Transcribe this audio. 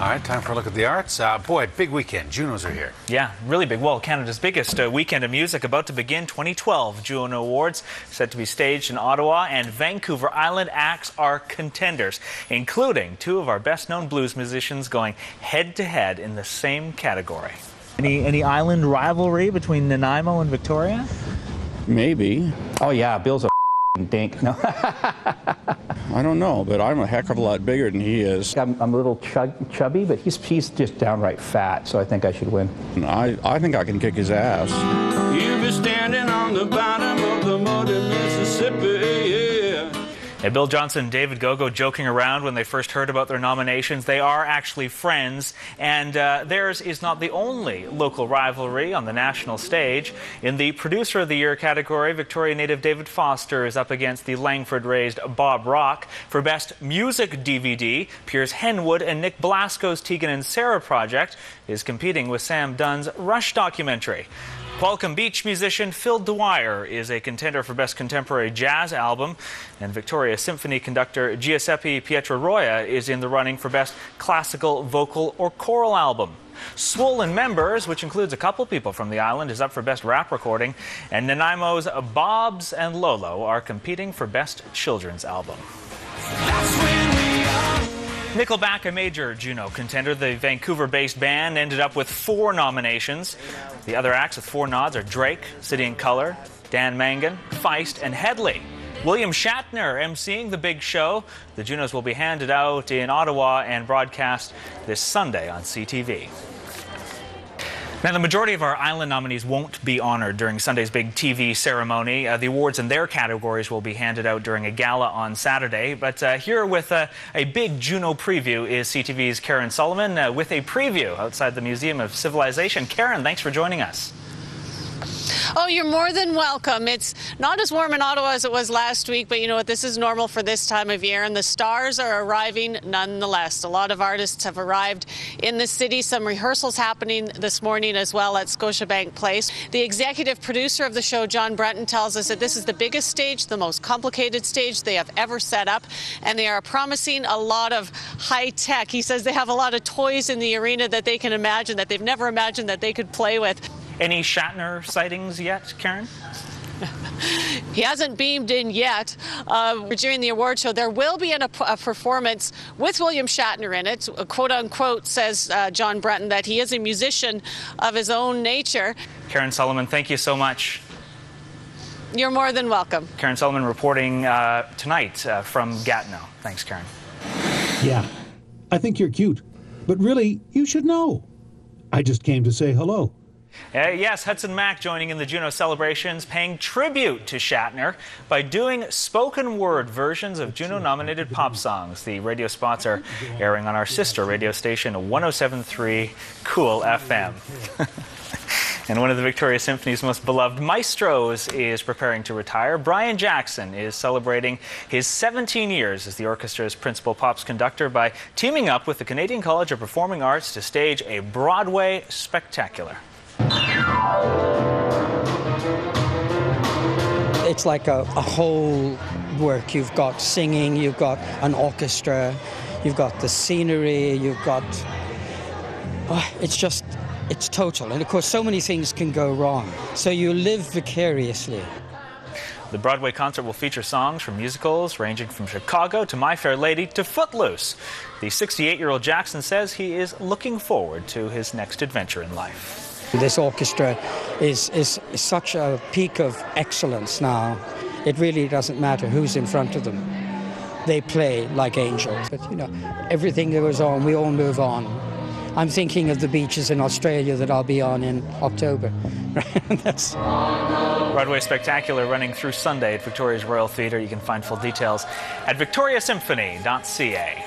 All right, time for a look at the arts. Boy, big weekend. Junos are here. Yeah, really big. Well, Canada's biggest weekend of music about to begin. 2012 Juno Awards set to be staged in Ottawa, and Vancouver Island acts are contenders, including two of our best-known blues musicians going head-to-head in the same category. Any island rivalry between Nanaimo and Victoria? Maybe. Oh yeah, Bill's a dink. No. I don't know, but I'm a heck of a lot bigger than he is. I'm a little chubby, but he's just downright fat, so I think I should win. I think I can kick his ass. You'll be standing on the bottom of the muddy Mississippi, yeah. And Bill Johnson and David Gogo joking around when they first heard about their nominations. They are actually friends, and theirs is not the only local rivalry on the national stage. In the Producer of the Year category, Victoria native David Foster is up against the Langford-raised Bob Rock. For Best Music DVD, Piers Henwood and Nick Blasco's Tegan and Sarah project is competing with Sam Dunn's Rush documentary. Qualicum Beach musician Phil Dwyer is a contender for Best Contemporary Jazz Album, and Victoria Symphony conductor Giuseppe Pietraroya is in the running for Best Classical Vocal or Choral Album. Swollen Members, which includes a couple people from the island, is up for Best Rap Recording, and Nanaimo's Bobs and Lolo are competing for Best Children's Album. That's when we are. Nickelback, a major Juno contender, the Vancouver-based band ended up with 4 nominations. The other acts with 4 nods are Drake, City and Colour, Dan Mangan, Feist, and Headley. William Shatner emceeing the big show. The Junos will be handed out in Ottawa and broadcast this Sunday on CTV. Now, the majority of our island nominees won't be honored during Sunday's big TV ceremony. The awards in their categories will be handed out during a gala on Saturday. But here with a big Juno preview is CTV's Karen Sullivan with a preview outside the Museum of Civilization. Karen, thanks for joining us. Oh, you're more than welcome. It's not as warm in Ottawa as it was last week, but you know what? This is normal for this time of year, and the stars are arriving nonetheless. A lot of artists have arrived in the city. Some rehearsals happening this morning as well at Scotiabank Place. The executive producer of the show, John Brenton, tells us that this is the biggest stage, the most complicated stage they have ever set up, and they are promising a lot of high tech. He says they have a lot of toys in the arena that they can imagine, that they've never imagined that they could play with. Any Shatner sightings yet, Karen? He hasn't beamed in yet. During the award show, there will be a performance with William Shatner in it. Quote-unquote, says John Brenton, that he is a musician of his own nature. Karen Sullivan, thank you so much. You're more than welcome. Karen Sullivan reporting tonight from Gatineau. Thanks, Karen. Yeah, I think you're cute. But really, you should know. I just came to say hello. Yes, Hudson Mack joining in the Juno celebrations, paying tribute to Shatner by doing spoken word versions of Juno-nominated pop songs. The radio spots are airing on our sister radio station, 107.3 Cool FM. And one of the Victoria Symphony's most beloved maestros is preparing to retire. Brian Jackson is celebrating his 17 years as the orchestra's principal pops conductor by teaming up with the Canadian College of Performing Arts to stage a Broadway spectacular. It's like a whole work. You've got singing, you've got an orchestra, you've got the scenery, you've got... it's total. And of course, so many things can go wrong. So you live vicariously. The Broadway concert will feature songs from musicals ranging from Chicago to My Fair Lady to Footloose. The 68-year-old Jackson says he is looking forward to his next adventure in life. This orchestra is such a peak of excellence now. It really doesn't matter who's in front of them. They play like angels. But, you know, everything that goes on, we all move on. I'm thinking of the beaches in Australia that I'll be on in October. Broadway Spectacular running through Sunday at Victoria's Royal Theatre. You can find full details at victoriasymphony.ca.